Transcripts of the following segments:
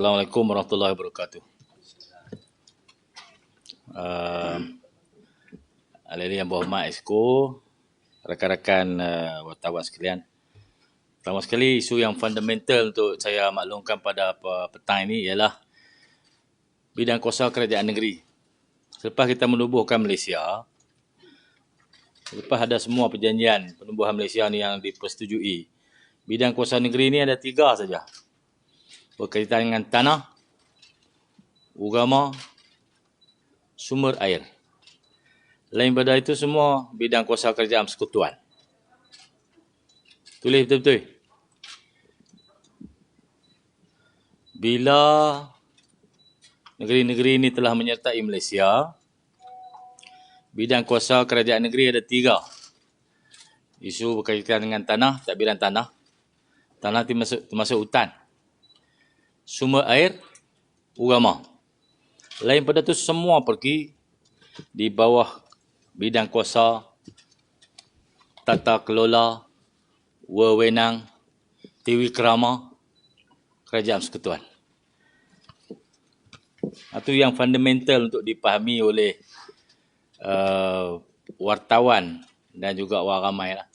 Assalamualaikum warahmatullahi wabarakatuh. Alih-alih yang berhormat Esko, rakan-rakan wartawan sekalian. Pertama sekali, isu yang fundamental untuk saya maklumkan pada petang ini ialah bidang kuasa kerajaan negeri. Selepas kita menubuhkan Malaysia, lepas ada semua perjanjian penubuhan Malaysia ni yang dipersetujui, bidang kuasa negeri ini ada 3 saja. Berkaitan dengan tanah, agama, sumber air. Lain pada itu semua bidang kuasa kerajaan persekutuan. Tulis betul-betul. Bila negeri-negeri ini telah menyertai Malaysia, bidang kuasa kerajaan negeri ada 3. Isu berkaitan dengan tanah, tadbiran tanah. Tanah termasuk hutan. Sumber air, agama. Lain pada itu semua pergi di bawah bidang kuasa tata kelola, wewenang, tiwi kerama kerajaan persekutuan. Itu yang fundamental untuk dipahami oleh wartawan dan juga orang ramai lah.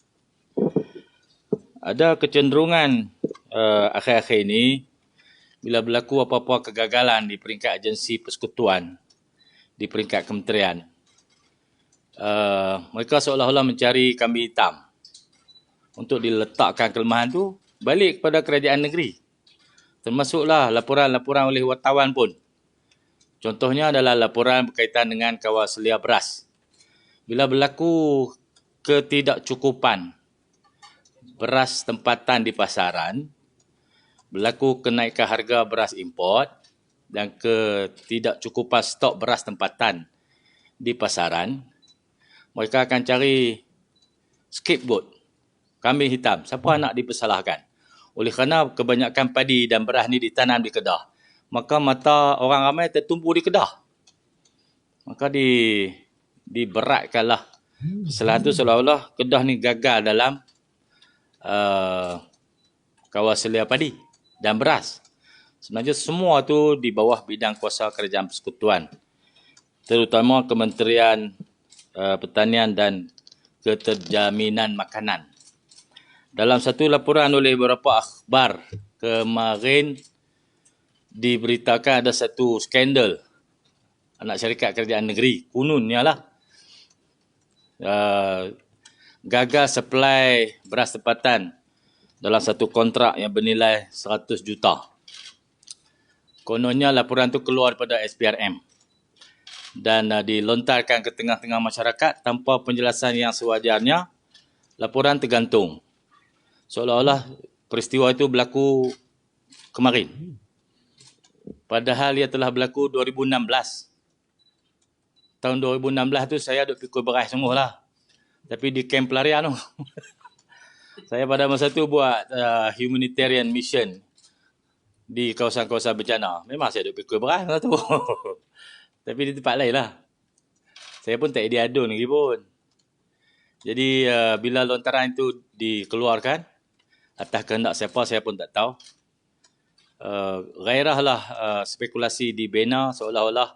Ada kecenderungan akhir-akhir ini bila berlaku apa-apa kegagalan di peringkat agensi persekutuan, di peringkat kementerian, mereka seolah-olah mencari kambing hitam untuk diletakkan kelemahan tu balik kepada kerajaan negeri. Termasuklah laporan-laporan oleh wartawan pun. Contohnya adalah laporan berkaitan dengan kawal selia beras. Bila berlaku ketidakcukupan beras tempatan di pasaran, berlaku kenaikan harga beras import dan ketidakcukupan stok beras tempatan di pasaran, mereka akan cari scapegoat, kambing hitam. Siapa nak dipersalahkan? Oleh kerana kebanyakan padi dan beras ni ditanam di Kedah, maka mata orang ramai tertumpu di Kedah. Maka diberatkanlah. Setelah itu seolah-olah Kedah ni gagal dalam kawal selia padi dan beras. Sebenarnya semua tu di bawah bidang kuasa kerajaan persekutuan, terutama Kementerian Pertanian dan Keterjaminan Makanan. Dalam satu laporan oleh beberapa akhbar kemarin, diberitakan ada satu skandal anak syarikat kerajaan negeri, kononnya lah, gagal supply beras tempatan dalam satu kontrak yang bernilai 100 juta. Kononnya laporan tu keluar daripada SPRM dan dilontarkan ke tengah-tengah masyarakat tanpa penjelasan yang sewajarnya. Laporan tergantung, seolah-olah peristiwa itu berlaku kemarin, padahal ia telah berlaku 2016. Tahun 2016 tu saya duduk pikul beras semua lah, tapi di kamp pelarian tu. Saya pada masa tu buat humanitarian mission di kawasan-kawasan bencana. Memang saya duduk pikul beras lah tu. Tapi di tempat lain lah. Saya pun tak diadun lagi pun. Jadi bila lontaran itu dikeluarkan, atas kehendak siapa saya pun tak tahu. Gairahlah spekulasi dibina seolah-olah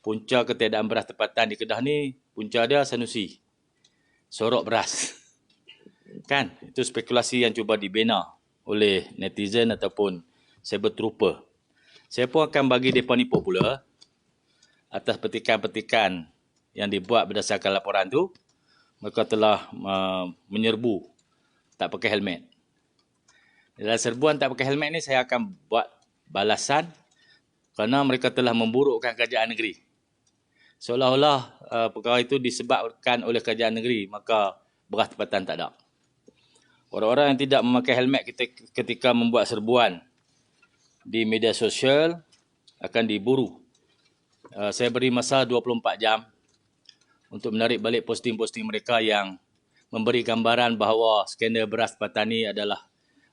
punca ketiadaan beras tempatan di Kedah ni, punca dia Sanusi, sorok beras. Kan? Itu spekulasi yang cuba dibina oleh netizen ataupun cyber trooper. Saya pun akan bagi mereka nipu pula atas petikan-petikan yang dibuat berdasarkan laporan tu. Mereka telah menyerbu tak pakai helmet. Dalam serbuan tak pakai helmet ni saya akan buat balasan kerana mereka telah memburukkan kerajaan negeri. Seolah-olah perkara itu disebabkan oleh kerajaan negeri, maka beras tempatan tak ada. Orang-orang yang tidak memakai helmet ketika membuat serbuan di media sosial akan diburu. Saya beri masa 24 jam untuk menarik balik posting-posting mereka yang memberi gambaran bahawa skandal beras tempatan ini adalah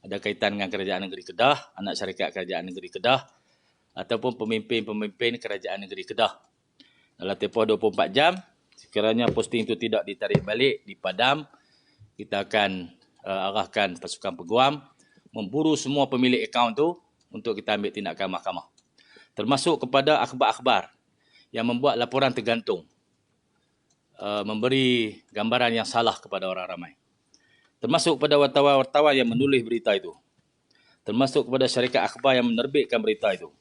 ada kaitan dengan kerajaan negeri Kedah, anak syarikat kerajaan negeri Kedah, ataupun pemimpin-pemimpin kerajaan negeri Kedah. Dalam tempoh 24 jam, sekiranya posting itu tidak ditarik balik, dipadam, kita akan arahkan pasukan peguam memburu semua pemilik akaun tu untuk kita ambil tindakan mahkamah. termasuk kepada akhbar-akhbar yang membuat laporan tergantung, memberi gambaran yang salah kepada orang ramai. Termasuk kepada wartawan-wartawan yang menulis berita itu. Termasuk kepada syarikat akhbar yang menerbitkan berita itu.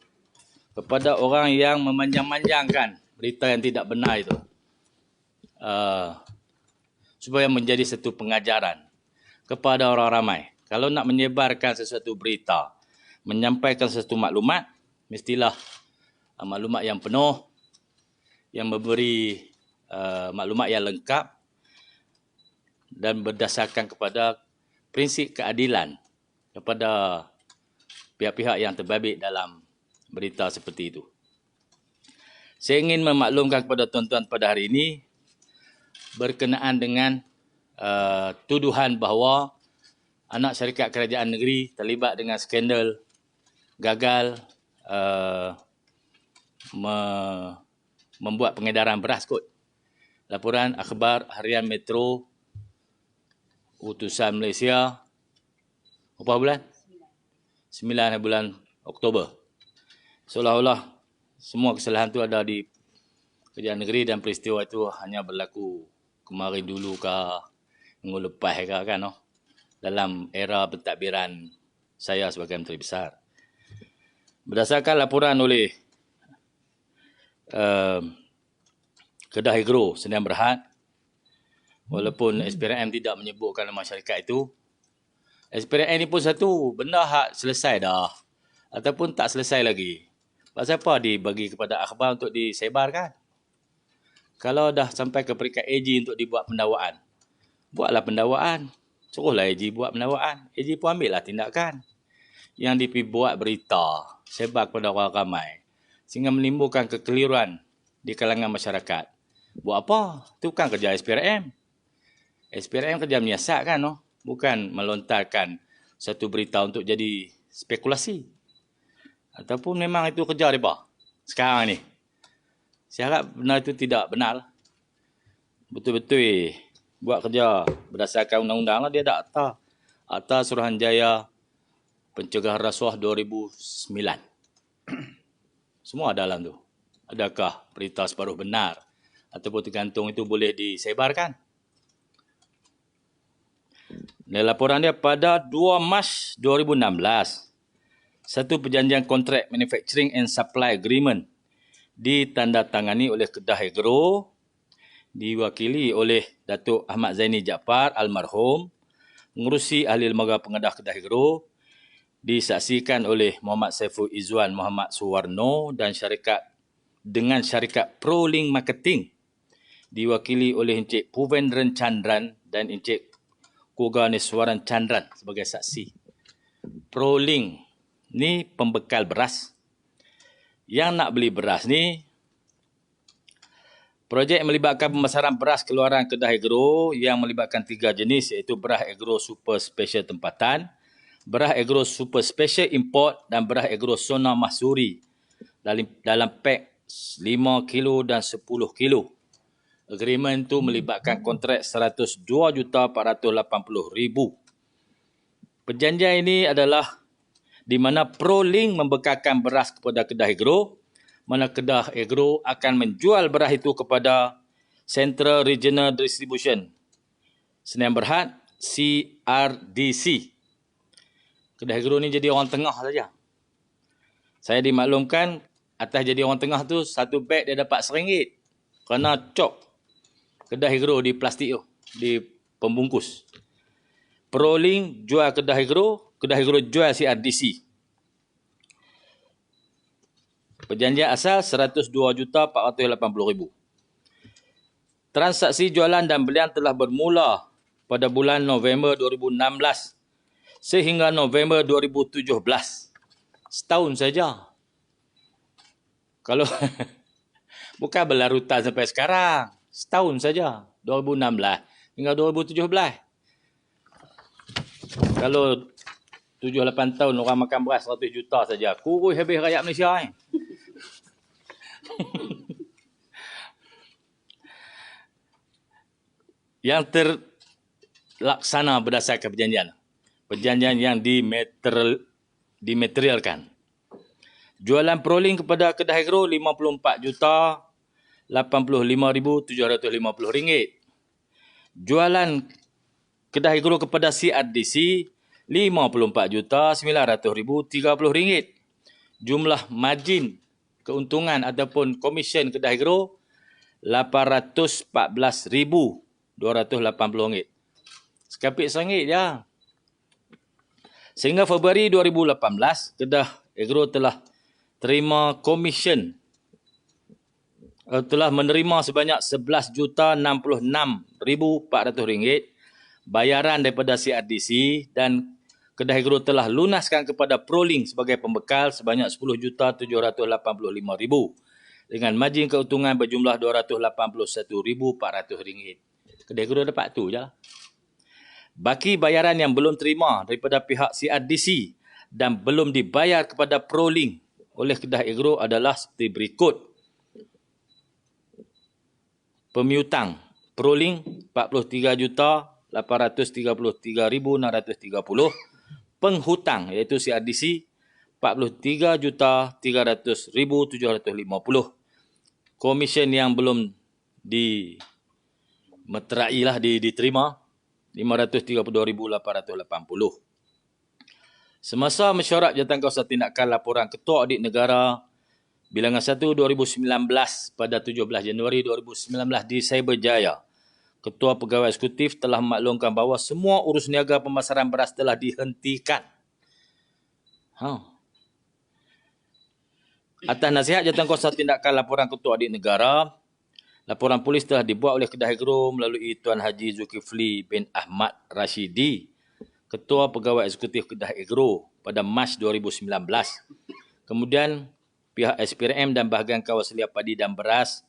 Kepada orang yang memanjang-manjangkan berita yang tidak benar itu. Supaya menjadi satu pengajaran kepada orang ramai. Kalau nak menyebarkan sesuatu berita, menyampaikan sesuatu maklumat, mestilah maklumat yang penuh, yang memberi maklumat yang lengkap dan berdasarkan kepada prinsip keadilan kepada pihak-pihak yang terbabit dalam berita seperti itu. Saya ingin memaklumkan kepada tuan-tuan pada hari ini berkenaan dengan tuduhan bahawa anak syarikat kerajaan negeri terlibat dengan skandal gagal membuat pengedaran beras kot. Laporan akhbar harian Metro Utusan Malaysia berapa bulan? 9 bulan Oktober. Seolah-olah semua kesalahan itu ada di kerajaan negeri dan peristiwa itu hanya berlaku kemarin dulu ke minggu lepas ke kan, no? Dalam era pentadbiran saya sebagai Menteri Besar. Berdasarkan laporan oleh Kedah Agro Sdn Bhd, walaupun SPRM tidak menyebutkan nama syarikat itu, SPRM ini pun satu benda hak selesai dah ataupun tak selesai lagi. Pasal apa dibagi kepada akhbar untuk disebarkan? Kalau dah sampai ke peringkat AG untuk dibuat pendakwaan, buatlah pendakwaan. Suruhlah AG buat pendakwaan. AG pun ambillah tindakan. Yang dibuat berita, sebar kepada orang ramai, sehingga menimbulkan kekeliruan di kalangan masyarakat. Buat apa? Itu bukan kerja SPRM. SPRM kerja menyiasat kan, no? Bukan melontarkan satu berita untuk jadi spekulasi. Ataupun memang itu kerja mereka sekarang ni. Saya harap benar itu tidak benar. Betul-betul buat kerja berdasarkan undang-undang lah, dia ada akta. Akta Suruhanjaya Pencegahan Rasuah 2009. Semua dalam tu. Adakah berita separuh benar ataupun tergantung itu boleh disebarkan? Dan laporan dia pada 2 Mac 2016, satu perjanjian kontrak manufacturing and supply agreement ditandatangani oleh Kedah Agro, diwakili oleh Datuk Ahmad Zaini Jaafar almarhum, mengurusi ahli lembaga pengedah Kedah Agro, disaksikan oleh Muhammad Saiful Izzuan Muhammad Suwarno dan dengan syarikat ProLink Marketing, diwakili oleh Encik Puvendran Chandran dan Encik Koganeswaran Chandran sebagai saksi. ProLink ni pembekal beras. Yang nak beli beras ni, projek melibatkan pemasaran beras keluaran Kedah Agro yang melibatkan 3 jenis, iaitu beras agro super special tempatan, beras agro super special import dan beras agro Sona Mahsuri dalam pek 5 kilo dan 10 kilo. Agreement itu melibatkan kontrak 102,480,000. Perjanjian ini adalah di mana ProLink membekalkan beras kepada Kedah Agro, mana Kedah Agro akan menjual beras itu kepada Central Regional Distribution Sdn Bhd CRDC. Kedah Agro ni jadi orang tengah saja. Saya dimaklumkan atas jadi orang tengah tu, satu beg dia dapat RM1 kerana cop Kedah Agro di plastik tu, di pembungkus. ProLink jual Kedah Agro jual CRDC. Perjanjian asal 102,480,000. Transaksi jualan dan belian telah bermula pada bulan November 2016 sehingga November 2017. Setahun saja. Kalau bukan berlarutan sampai sekarang. Setahun saja. 2016 hingga 2017. Kalau 7-8 tahun orang makan beras 100 juta saja, kurus habis rakyat Malaysia ni. Yang terlaksana berdasarkan perjanjian. Perjanjian yang dimaterialkan. Jualan proling kepada kedai agro RM54,85,750. Jualan kedai agro kepada CRDC RM54,900,030. Jumlah margin keuntungan ataupun komisen kedai agro RM814,280. Sekapit RM1 je. Sehingga Februari 2018, kedai agro telah terima komisen telah menerima sebanyak RM11,066,400 bayaran daripada CRDC dan kedai agro telah lunaskan kepada Proling sebagai pembekal sebanyak RM10,785,000 dengan margin keuntungan berjumlah RM281,400. Kedai agro dapat tu je. Baki bayaran yang belum terima daripada pihak CRDC dan belum dibayar kepada Proling oleh kedai agro adalah seperti berikut. Pemiutang Proling RM43,833,630. Penghutang iaitu CRDC RM43,300,750. Komisen yang belum diterima RM532,880. Semasa mesyuarat Jawatankuasa Tindakan Laporan Ketua Audit Negara Bilangan 1 2019 pada 17 Januari 2019 di Cyberjaya, Ketua Pegawai Eksekutif telah memaklumkan bahawa semua urus niaga pemasaran beras telah dihentikan. Atas nasihat Jawatankuasa Tindakan Laporan Ketua Audit Negara, laporan polis telah dibuat oleh kedai agro melalui Tuan Haji Zulkifli bin Ahmad Rashidi, Ketua Pegawai Eksekutif Kedai Agro pada Mac 2019. Kemudian pihak SPRM dan bahagian kawal selia padi dan beras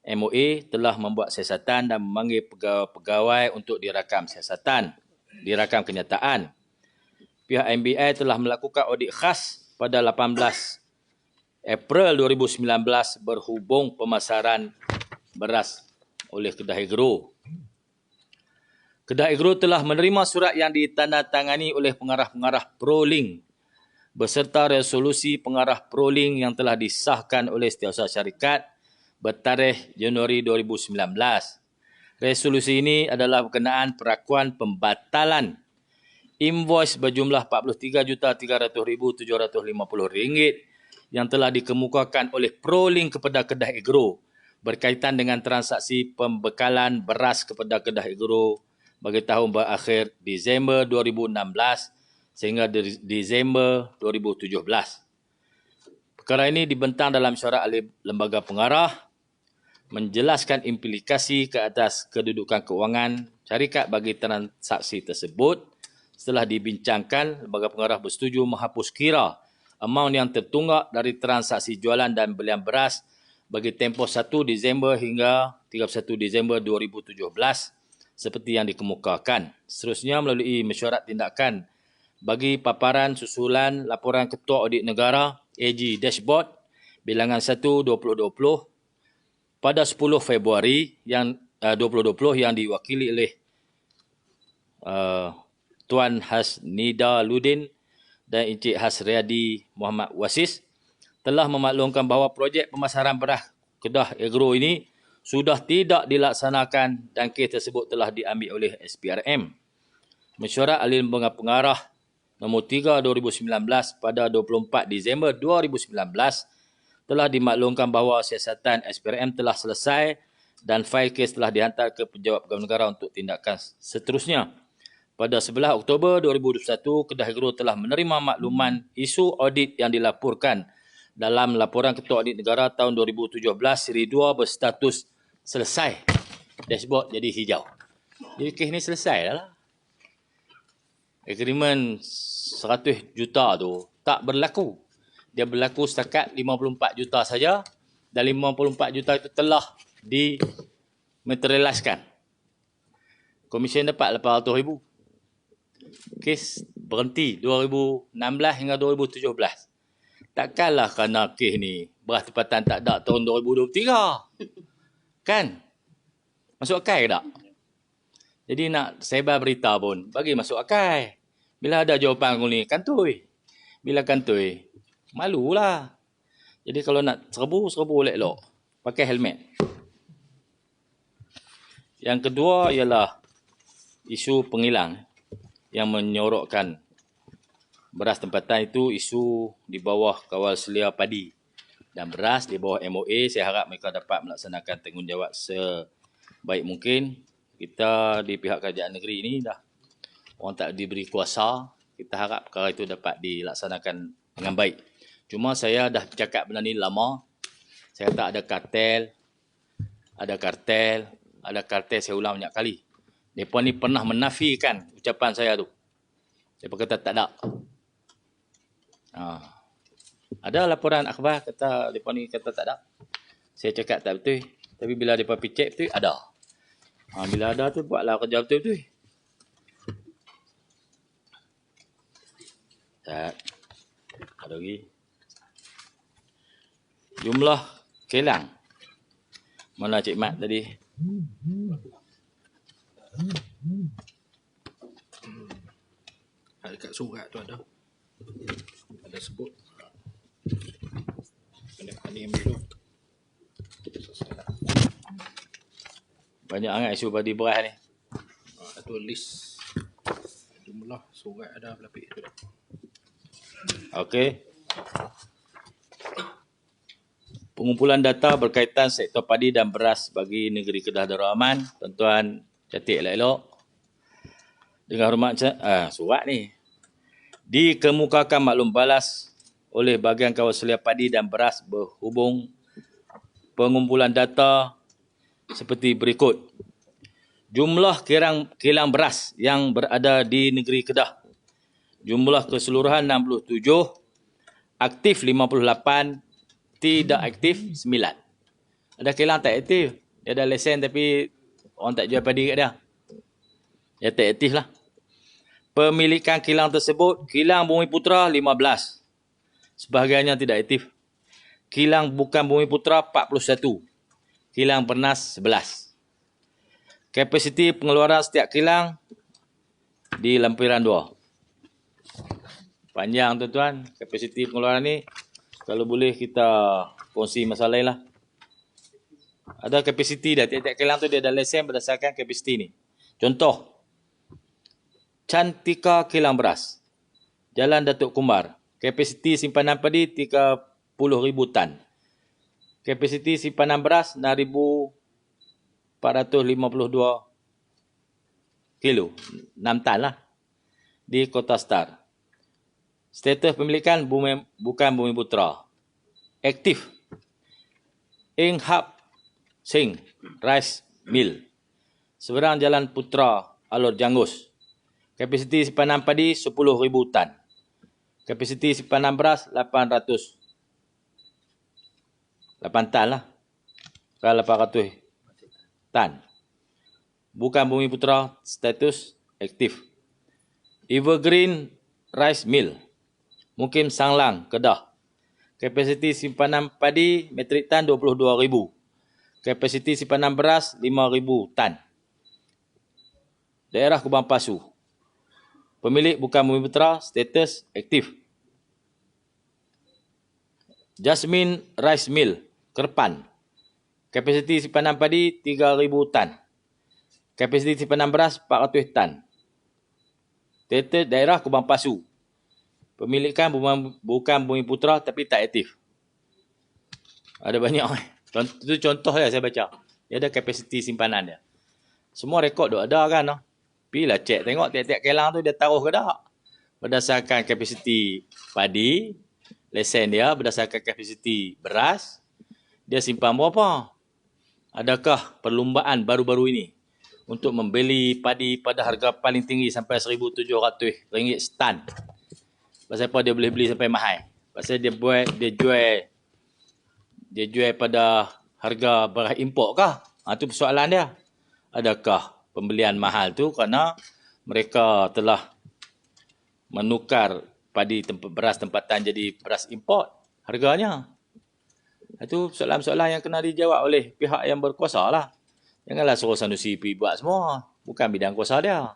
MOA telah membuat siasatan dan memanggil pegawai untuk dirakam kenyataan. Pihak MBI telah melakukan audit khas pada 18 April 2019 berhubung pemasaran beras oleh kedai agro. Kedai agro telah menerima surat yang ditandatangani oleh pengarah-pengarah Proling beserta resolusi pengarah Proling yang telah disahkan oleh Setiausaha Syarikat bertarikh Januari 2019. Resolusi ini adalah berkenaan perakuan pembatalan invoice berjumlah RM43,300,750 yang telah dikemukakan oleh Proling kepada kedai agro berkaitan dengan transaksi pembekalan beras kepada kedai agro bagi tahun berakhir Disember 2016 sehingga Disember 2017. Perkara ini dibentang dalam syarat ahli lembaga pengarah menjelaskan implikasi ke atas kedudukan kewangan syarikat bagi transaksi tersebut. Setelah dibincangkan, lembaga pengarah bersetuju menghapus kira amaun yang tertunggak dari transaksi jualan dan belian beras bagi tempoh 1 Disember hingga 31 Disember 2017 seperti yang dikemukakan. Seterusnya melalui mesyuarat tindakan bagi paparan susulan laporan Ketua Audit Negara AG Dashboard Bilangan 1 2020 pada 10 Februari 2020 yang diwakili oleh Tuan Hasnida Ludin dan Encik Hasriadi Muhammad Wasis telah memaklumkan bahawa projek pemasaran beras Kedah Agro ini sudah tidak dilaksanakan dan kes tersebut telah diambil oleh SPRM. Mesyuarat ahli lembaga pengarah nombor 3 2019 pada 24 Disember 2019 telah dimaklumkan bahawa siasatan SPRM telah selesai dan fail kes telah dihantar ke Penjawat Pegawai Negara untuk tindakan seterusnya. Pada 11 Oktober 2021, Kedah Agro telah menerima makluman isu audit yang dilaporkan dalam laporan Ketua Audit Negara tahun 2017 siri 2 berstatus selesai. Dashboard jadi hijau. Jadi kes ni selesai dah lah. Agreement 100 juta tu tak berlaku. Dia berlaku setakat 54 juta saja dan 54 juta itu telah dimaterialiskan. Komisen dapat 800,000. Kes berhenti 2016 hingga 2017. Takkanlah kerana kes ni beras tempatan tak ada tahun 2023. Kan? Masuk akal ke tak? Jadi nak sebar berita pun bagi masuk akal. Bila ada jawapan aku ni, kantoi. Bila kantoi, Malulah. Jadi kalau nak serbu elok-elok. Pakai helmet. Yang kedua ialah isu pengilang yang menyorokkan beras tempatan itu isu di bawah kawal selia padi dan beras di bawah MOA. Saya harap mereka dapat melaksanakan tanggungjawab sebaik mungkin. Kita di pihak kerajaan negeri ini dah orang tak diberi kuasa. Kita harap perkara itu dapat dilaksanakan dengan baik. Cuma saya dah cakap benda ni lama. Saya tak ada kartel. Ada kartel saya ulang banyak kali. Mereka ni pernah menafikan ucapan saya tu. Mereka kata tak ada. Ada laporan akhbar kata mereka ni kata tak ada. Saya cakap tak betul. Tapi bila mereka pergi cek betul, ada. Bila ada tu, buatlah kerja betul-betul. Tak. Ada lagi. Jumlah kilang. Mana Cik Mat tadi? Dekat surat tu ada. Ada sebut. Ini ambil tu. Banyak sangat isu padi beras ni. Ada list. Jumlah surat ada berlapik tu dah. Okey. Pengumpulan data berkaitan sektor padi dan beras bagi negeri Kedah Darul Aman. Tuan-tuan catat elok-elok. Dengan hormat surat ni. Dikemukakan maklum balas oleh bahagian kawal selia padi dan beras berhubung pengumpulan data seperti berikut. Jumlah kilang beras yang berada di negeri Kedah. Jumlah keseluruhan 67, aktif 58, tidak aktif 9. Ada kilang tak aktif. Dia ada lesen tapi orang tak jual padi kat dia. Dia tak aktif lah. Pemilikan kilang tersebut, kilang Bumi Putra 15. Sebahagiannya tidak aktif. Kilang bukan Bumi Putra 41. Kilang Pernas 11. Kapasiti pengeluaran setiap kilang di lampiran 2. Panjang tuan-tuan, kapasiti pengeluaran ni. Kalau boleh kita kongsi masalah lah. Ada kapasiti dah. Tiap-tiap kilang tu dia ada lesen berdasarkan kapasiti ni. Contoh. Cantika Kilang Beras. Jalan Datuk Kumbar. Kapasiti simpanan padi 30,000 tan. Kapasiti simpanan beras 6,452 kilo. 6 tan lah. Di Kota Star. Status pemilikan bukan Bumi Putra. Aktif. Ing Hap Sing Rice Mill. Seberang Jalan Putra Alor Janggus. Kapasiti simpanan padi 10,000 tan. Kapasiti simpanan beras 800. 8 tan lah. Kalau 800 tan. Bukan Bumi Putra, status aktif. Evergreen Rice Mill. Mukim Sanglang, Kedah. Kapasiti simpanan padi metrik tan 22,000. Kapasiti simpanan beras 5,000 tan. Daerah Kubang Pasu. Pemilik bukan Bumi Putra, status aktif. Jasmine Rice Mill, Kerpan. Kapasiti simpanan padi 3,000 tan. Kapasiti simpanan beras 400 tan. Status daerah Kubang Pasu. Pemilikan bukan Bumi Putra tapi tak aktif. Ada banyak. Itu contoh ya saya baca. Dia ada kapasiti simpanan dia. Semua rekod tu ada kan. Pergilah cek tengok tiap-tiap kilang tu dia taruh ke tak. Berdasarkan kapasiti padi, lesen dia, berdasarkan kapasiti beras, dia simpan berapa. Adakah perlumbaan baru-baru ini untuk membeli padi pada harga paling tinggi sampai RM1,700 setan. Pasal apa dia boleh beli sampai mahal? Pasal dia jual pada harga beras import kah? Itu persoalan dia. Adakah pembelian mahal tu kerana mereka telah menukar padi beras tempatan jadi beras import harganya? Itu soalan-soalan yang kena dijawab oleh pihak yang berkuasa lah. Janganlah suruh Sanusi pergi buat semua. Bukan bidang kuasa dia.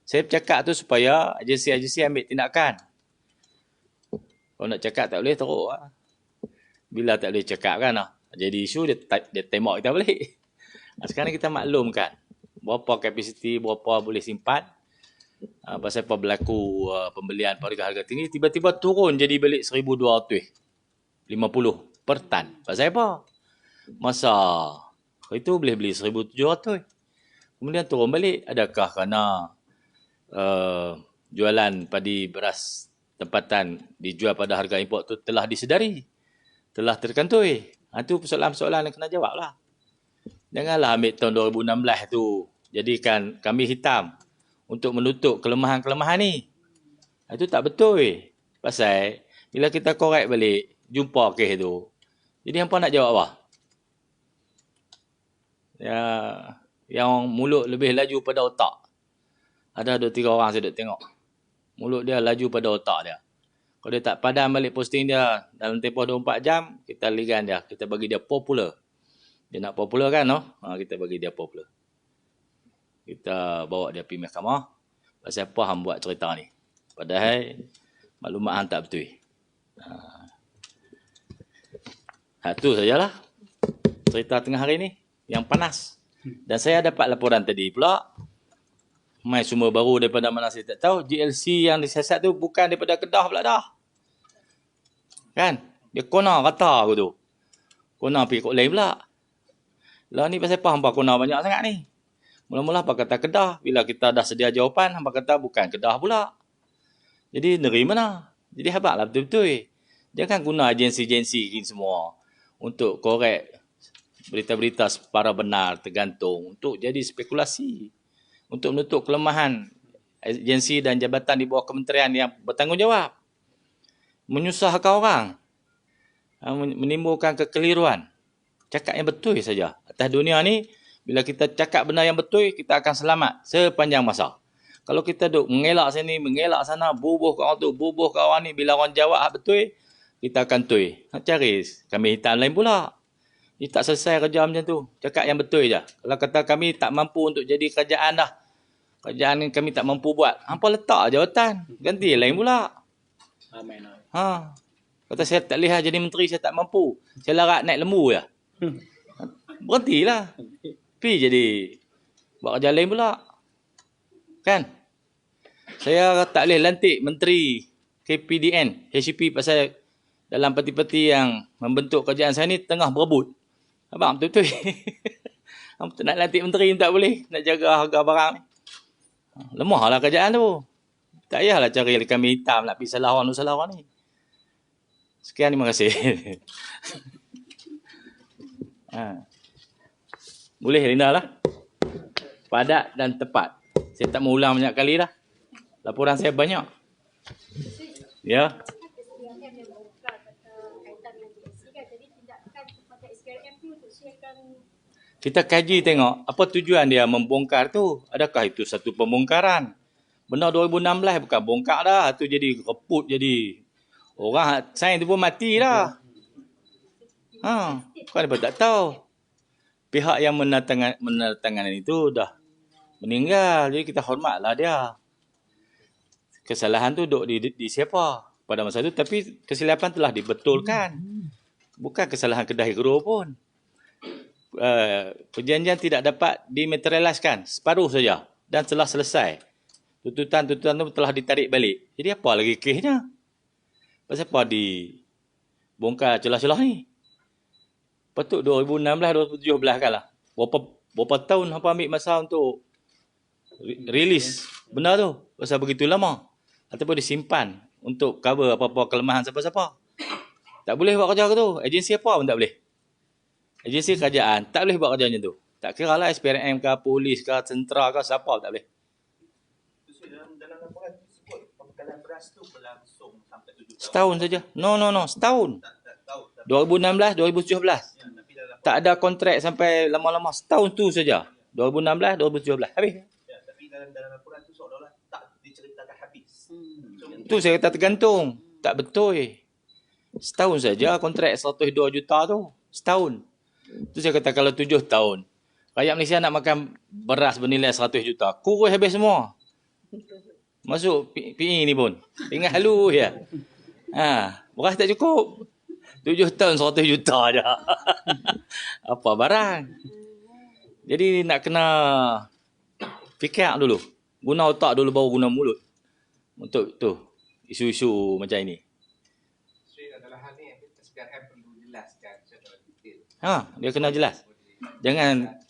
Saya bercakap tu supaya agensi-agensi ambil tindakan. Kalau nak cakap tak boleh, teruk lah. Bila tak boleh cakap kan, jadi isu, dia tembak kita balik. Sekarang kita maklumkan berapa kapasiti, berapa boleh simpan. Pasal apa berlaku pembelian pada harga tinggi, tiba-tiba turun jadi balik 1,250 per tan. Pasal apa? Masa itu boleh beli 1,700. Kemudian turun balik. Adakah kerana jualan padi beras tempatan dijual pada harga import tu telah disedari? Telah terkantoi? Itu persoalan-persoalan yang kena jawab lah. Janganlah ambil tahun 2016 tu jadikan kami hitam untuk menutup kelemahan-kelemahan ni. Itu tak betul. Pasal bila kita korek balik, jumpa kes tu. Jadi hampa nak jawab apa? Ya, yang mulut lebih laju pada otak. Ada 2-3 orang saya duk tengok. Mulut dia laju pada otak dia. Kalau dia tak padam balik posting dia dalam tempoh 24 jam, kita ligan dia. Kita bagi dia popular. Dia nak popular kan, no? Kita bagi dia popular. Kita bawa dia pergi mahkamah. Pasal apa hang buat cerita ni? Padahal maklumat hang tak betul. Itu sajalah cerita tengah hari ni yang panas. Dan saya dapat laporan tadi pula. Mai sumber baru daripada mana saya tak tahu. GLC yang disiasat tu bukan daripada Kedah pula dah. Kan? Dia kona kata aku tu. Kona pergi kot lain pula. Lah ni pasal apa hampa kona banyak sangat ni? Mula-mula hampa kata Kedah. Bila kita dah sedia jawapan, hampa kata bukan Kedah pula. Jadi negeri mana? Jadi habaklah betul-betul. Jangan guna agensi-agensi ini semua untuk korek berita-berita secara benar, tergantung. Untuk jadi spekulasi. Untuk menutup kelemahan agensi dan jabatan di bawah kementerian yang bertanggungjawab. Menyusahkan orang. Menimbulkan kekeliruan. Cakap yang betul saja. Atas dunia ni, bila kita cakap benar yang betul, kita akan selamat sepanjang masa. Kalau kita duk mengelak sini, mengelak sana, bubuh ke orang tu, bubuh ke orang ni, bila orang jawab betul, kita akan tui. Nak cari kami hitam lain pula. Dia tak selesai kerja macam tu. Cakap yang betul je. Kalau kata kami tak mampu untuk jadi kerajaan dah. Kerajaan ni kami tak mampu buat. Hampa letak jawatan. Ganti lain pula. Amin. Kata saya tak lihat jadi menteri, saya tak mampu. Saya larat naik lembu je. Berhentilah. Pergi jadi buat kerja lain pula. Kan? Saya tak boleh lantik menteri KPDN, HCP pasal dalam parti-parti yang membentuk kerajaan saya ni tengah berebut. Abang betul-betul. Nak lantik menteri tak boleh. Nak jaga harga barang ni. Lemahlah kerajaan tu. Tak payahlah cari kami hitam nak pergi salah orang ni. Sekian, terima kasih. Boleh Linda lah. Padat dan tepat. Saya tak mau ulang banyak kali lah. Laporan saya banyak. Ya. Kita kaji tengok apa tujuan dia membongkar tu. Adakah itu satu pembongkaran? Benar 2016 bukan bongkar dah. Itu jadi reput jadi. Orang sains tu pun mati dah. Bukan apa tak tahu. Pihak yang menandatangani itu dah meninggal. Jadi kita hormatlah dia. Kesalahan tu duduk di siapa pada masa itu. Tapi kesilapan telah dibetulkan. Bukan kesalahan Kedah Agro pun. Perjanjian tidak dapat dimaterialiskan. Separuh saja. Dan telah selesai. Tuntutan-tuntutan itu telah ditarik balik. Jadi apa lagi kesnya? Pasal apa dibongkar celah-celah ni? Patut 2016-2017 kan lah. Berapa tahun apa ambil masa untuk rilis benda tu? Pasal begitu lama. Ataupun disimpan untuk cover apa-apa kelemahan siapa-siapa. Tak boleh buat kerja tu. Agensi apa pun tak boleh. Agensi kerajaan tak boleh buat kerja macam tu. Tak kira lah SPRM ke, polis ke, tentera ke, siapa tak boleh. Dalam laporan tersebut, pembekalan beras tu berlangsung sampai 7 tahun. Setahun saja. No. Setahun. Tak 2016, 2017. Tak ada kontrak sampai lama-lama. Setahun tu saja. 2016, 2017. Habis. Ya, tapi dalam laporan tu seolah-olah tak diceritakan habis. Tu saya kata tergantung. Tak betul. Setahun saja kontrak 102 juta tu. Setahun. Tu saya kata kalau 7 tahun. Rakyat Malaysia nak makan beras bernilai 100 juta. Kurus habis semua. Masuk PE ni pun. Ingat halu ya. Beras tak cukup. 7 tahun 100 juta je. Apa barang? Jadi nak kena fikir dulu. Guna otak dulu baru guna mulut. Untuk tu isu-isu macam ini. Adalah hal ni SPRM perlu jelaskan secara detail. Dia kena jelas. Jangan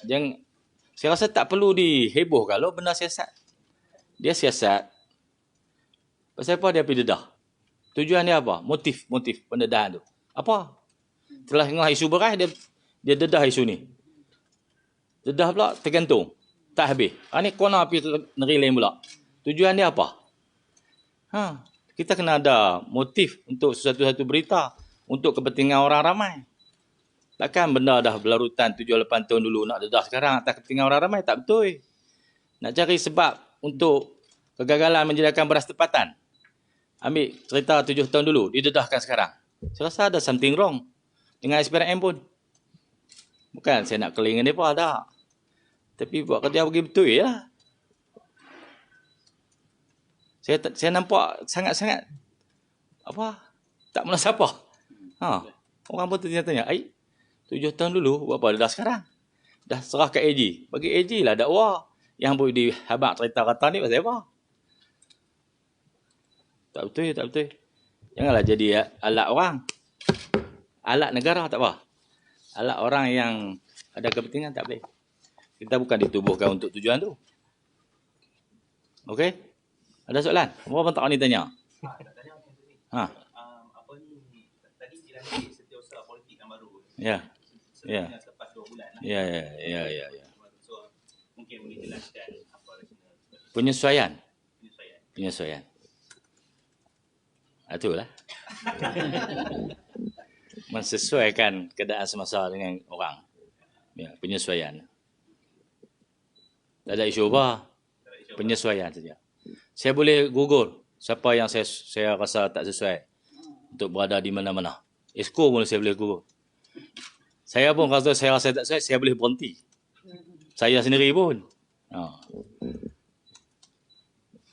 saya rasa tak perlu diheboh kalau benda siasat. Dia siasat. Pasal apa dia pergi dedah? Tujuan dia apa? Motif pendedahan tu. Apa? Setelah tengah isu beras dia dedah isu ni. Dedah pula tergantung. Tak habis. Ni kona pergi negeri lain pula. Tujuan dia apa? Kita kena ada motif untuk sesuatu berita untuk kepentingan orang ramai. Takkan benda dah berlarutan 7-8 tahun dulu nak dedah sekarang atas kepentingan orang ramai, tak betul. Nak cari sebab untuk kegagalan menyediakan beras tempatan. Ambil cerita 7 tahun dulu, didedahkan sekarang. Saya rasa ada something wrong dengan SPRM pun. Bukan saya nak kelingan dia pun ada. Tapi buat kerja bagi betul ya. Saya nampak sangat-sangat tak menasabah. Orang pun tanya-tanya, 7 tahun dulu buat apa dah sekarang? Dah serah ke AG. Bagi AG lah dakwa. Yang boleh dihabak cerita kata ni pasal apa? Tak betul. Janganlah jadi alat orang. Alat negara tak apa. Alat orang yang ada kepentingan tak boleh. Kita bukan ditubuhkan untuk tujuan tu. Okey? Ada soalan? Apa tak ni tanya? Nak tanya macam ni. Apa ni tadi dilantik setiausaha politik yang baru. Ya. Sebenarnya selepas 2 bulan lah. Ya. So mungkin boleh jelaskan apa rasional Penyesuaian. penyesuaian. Itulah. Mensesuaikan keadaan semasa dengan orang. Ya, penyesuaian. Tak ada isu apa. Penyesuaian saja. Saya boleh gugur siapa yang saya rasa tak sesuai untuk berada di mana-mana. Esko pun saya boleh gugur. Saya pun rasa saya tak sesuai, saya boleh berhenti. Saya sendiri pun.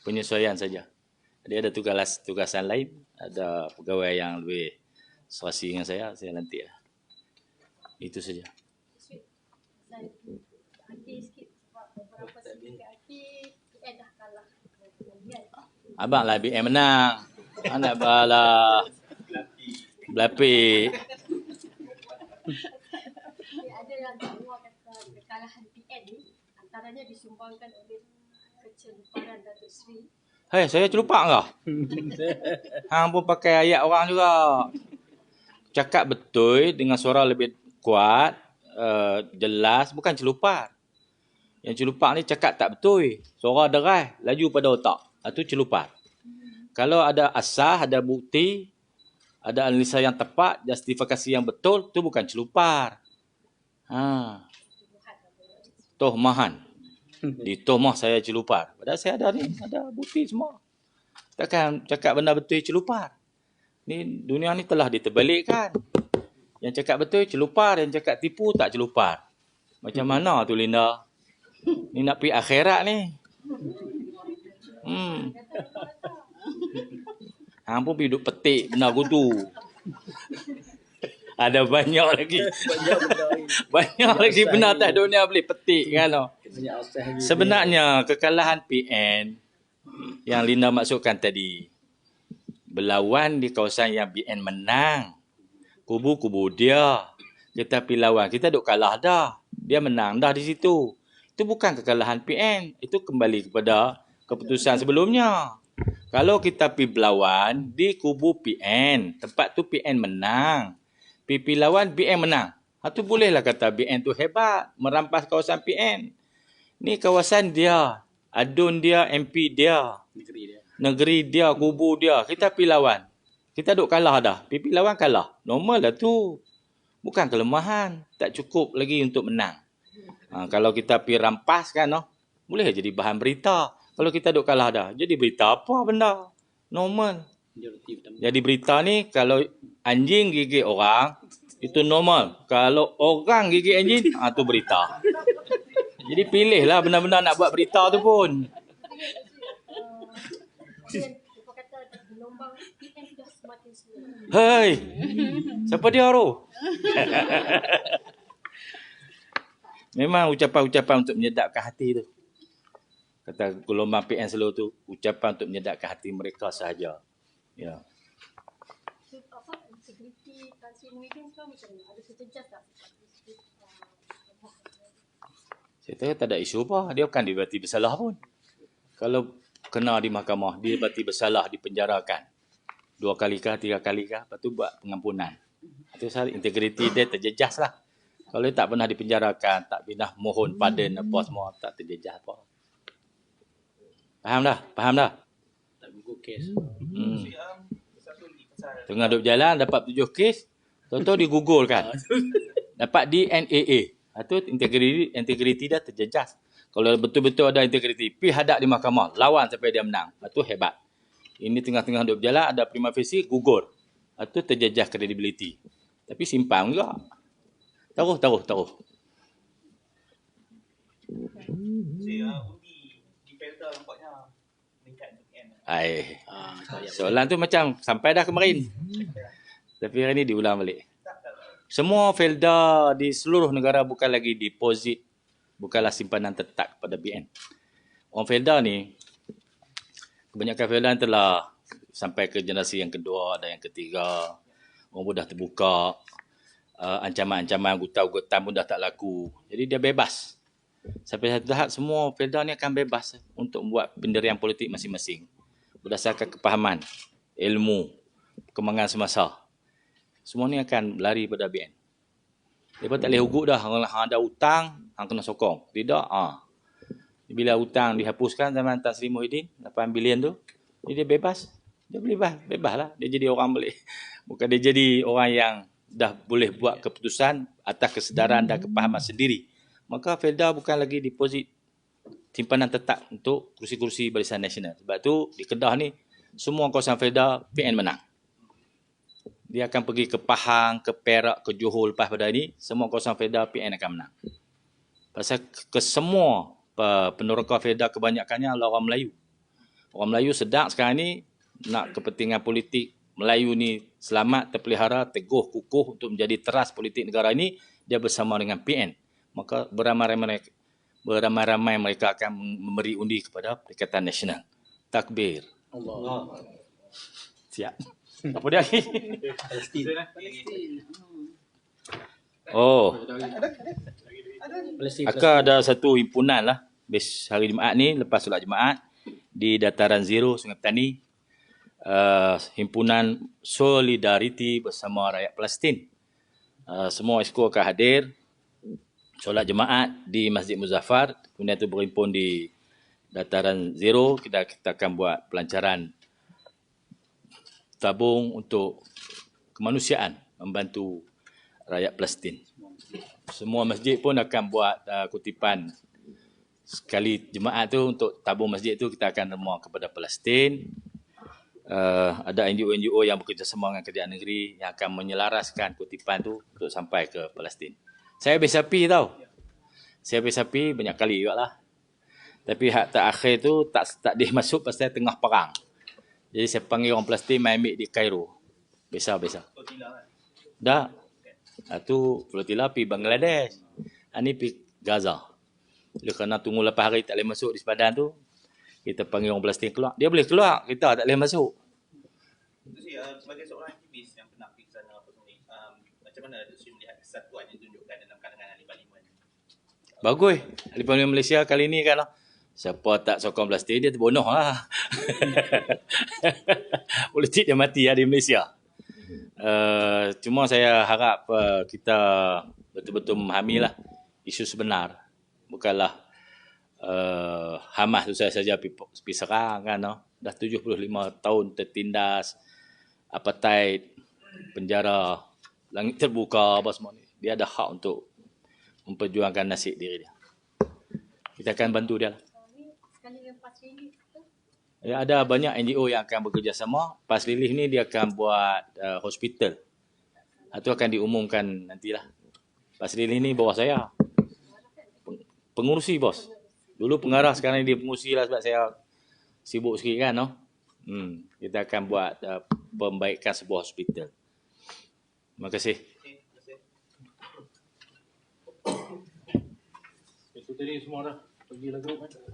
Penyesuaian saja. Jadi ada tugasan lain, ada pegawai yang lebih serasi dengan saya lantik lah. Itu saja. Hati sikit sebab beberapa sedikit hati dah kalah. Abang lah BM menang. Anak bala Belapik. Ada yang dakwa kata kekalahan PN ni antaranya disumbangkan oleh keceluparan Datuk Seri. Hai, saya celupak kah? Hang pun pakai ayat orang juga. Cakap betul dengan suara lebih kuat, jelas, bukan celupar. Yang celupar ni cakap tak betul. Suara deras, laju pada otak. Itu celupar. Kalau ada asas, ada bukti, ada analisa yang tepat, justifikasi yang betul, tu bukan celupar. Tohmahan. Ditohmah saya celupar. Padahal saya ada bukti semua. Takkan cakap benda betul celupar. Ni dunia ni telah diterbalikkan. Yang cakap betul celupar, yang cakap tipu tak celupar. Macam mana tu Linda? Ni nak pergi akhirat ni. Hang pun pergi duduk petik benda aku tu. Ada banyak lagi. Banyak lagi benda atas dunia boleh petik kan. Sebenarnya kekalahan PN yang Linda maksudkan tadi, berlawan di kawasan yang BN menang. Kubu-kubu dia. Kita pergi lawan. Kita duk kalah dah. Dia menang dah di situ. Itu bukan kekalahan PN. Itu kembali kepada keputusan sebelumnya. Kalau kita pergi berlawan di kubu PN, tempat tu PN menang. Pergi lawan BN menang. Itu bolehlah kata BN tu hebat. Merampas kawasan PN. Ni kawasan dia. Adun dia, MP dia. Negeri dia, kubu dia. Kita pergi lawan. Kita duk kalah dah. Pergi lawan kalah. Normal lah tu. Bukan kelemahan. Tak cukup lagi untuk menang. Kalau kita pergi rampas kan, boleh jadi bahan berita. Kalau kita duk kalah dah. Jadi berita apa benda? Normal. Jadi berita ni, kalau anjing gigit orang, itu normal. Kalau orang gigit anjing, tu berita. Jadi pilihlah benda-benda nak buat berita tu pun. Kemudian kata gelombang PN dah semakin semua. Hei, siapa dia tu? Memang ucapan-ucapan untuk menyedapkan hati tu. Kata gelombang PN Selur tu, ucapan untuk menyedapkan hati mereka sahaja. Ya. So, apa, integriti Tan Sri Muhyiddin sekarang macam mana? Ada sejejas tak? Saya tahu tak ada isu apa. Dia bukan diberhati bersalah pun. Kalau kena di mahkamah, dia berhati bersalah, dipenjarakan. 2 kali kah, 3 kali kah, lepas tu buat pengampunan. Itu integriti dia terjejas lah. Kalau dia tak pernah dipenjarakan, tak pernah mohon pardon apa semua, tak terjejas apa. Faham dah? Faham dah? Tak gugur kes. Cik, satu lagi pasal Tengah duduk jalan, dapat 7 kes, tahu-tahu digugurkan. Dapat DNAA. Itu integriti dia terjejas. Kalau betul-betul ada integriti, pergi hadap di mahkamah, lawan sampai dia menang. Itu hebat. Ini tengah-tengah duduk berjalan, ada prima facie, gugur. Itu terjejas kredibiliti. Tapi simpan juga. Taruh. Cik, undi di Felda nampaknya meningkat PN. Soalan tu macam sampai dah kemarin. Tapi hari ni diulang balik. Semua Felda di seluruh negara bukan lagi deposit, bukanlah simpanan tetap pada BN. Orang Felda ni, kebanyakan Felda telah sampai ke generasi yang kedua dan yang ketiga. Orang pun dah terbuka. Ancaman-ancaman gutau-gutam pun dah tak laku. Jadi dia bebas. Sampai satu tahap semua Felda ni akan bebas untuk membuat pendirian politik masing-masing. Berdasarkan kepahaman, ilmu, perkembangan semasa. Semua ni akan lari pada BN. Mereka tak boleh hugut dah. Kalau ada hutang, hang kena sokong. Tidak. Bila hutang dihapuskan zaman Tan Sri Muhyiddin, 8 bilion tu, dia bebas. Dia boleh bebas lah. Dia jadi orang boleh. Bukan dia jadi orang yang dah boleh buat keputusan atas kesedaran dan kepahaman sendiri. Maka Felda bukan lagi deposit simpanan tetap untuk kursi-kursi Barisan Nasional. Sebab tu di Kedah ni, semua kawasan Felda PN menang. Dia akan pergi ke Pahang, ke Perak, ke Johor lepas pada ini, semua kawasan Felda PN akan menang. Pasal ke semua peneroka Felda kebanyakannya adalah orang Melayu. Orang Melayu sedang sekarang ni nak kepentingan politik Melayu ni selamat, terpelihara, teguh, kukuh untuk menjadi teras politik negara ini, dia bersama dengan PN. Maka beramai-ramai mereka akan memberi undi kepada Perikatan Nasional. Takbir. Allah. Siap. Apa dia lagi? Palestin. Oh, Palestin. akan ada satu himpunan lah. Hari Jumaat ni, lepas solat Jumaat, di Dataran Zero, Sungai Petani. Himpunan Solidariti bersama rakyat Palestin. Semua exco akan hadir. Solat Jumaat di Masjid Muzaffar. Kemudian itu berhimpun di Dataran Zero. Kita akan buat pelancaran tabung untuk kemanusiaan, membantu rakyat Palestin. Semua masjid pun akan buat kutipan sekali Jumaat tu untuk tabung masjid tu kita akan remah kepada Palestin. Ada NGO-NGO yang bekerjasama dengan kerajaan negeri yang akan menyelaraskan kutipan tu untuk sampai ke Palestin. Saya habis sapi tau. Saya habis sapi banyak kali juga lah. Tapi hak terakhir tu tak dia masuk pasal tengah perang. Jadi saya panggil orang Palestin main ambil di Cairo. Biasa. Dah. Tu Flotilla pergi Bangladesh. Ini pergi Gaza. Oleh kerana tunggu 8 hari tak boleh masuk di sepadan tu, kita panggil orang Palestin keluar. Dia boleh keluar, kita tak boleh masuk. Sebagai seorang aktivis yang pernah pergi ke sana, macam mana Datuk Sri melihat kesatuan yang ditunjukkan dalam kalangan ahli parlimen? Bagus. Ahli Parlimen Malaysia kali ni kan lah. Siapa tak sokong Palestin, dia terbunuh lah. Politik dia mati lah di Malaysia. Cuma saya harap kita betul-betul memahami lah isu sebenar. Bukanlah Hamas tu saja pergi serang kan. Dah 75 tahun tertindas, apartheid, penjara, langit terbuka apa semua ni. Dia ada hak untuk memperjuangkan nasib diri dia. Kita akan bantu dia lah. Sekali lepas ini, Ya, ada banyak NGO yang akan bekerjasama. Pas rilis ni dia akan buat hospital. Itu akan diumumkan nantilah. Pas rilis ni bawah saya. Pengurusi bos. Dulu pengarah, sekarang dia pengurusi lah sebab saya sibuk sikit kan. No? Kita akan buat pembaikan sebuah hospital. Terima kasih. Terima kasih. Itu tadi semua dah. Pergilah grup kan.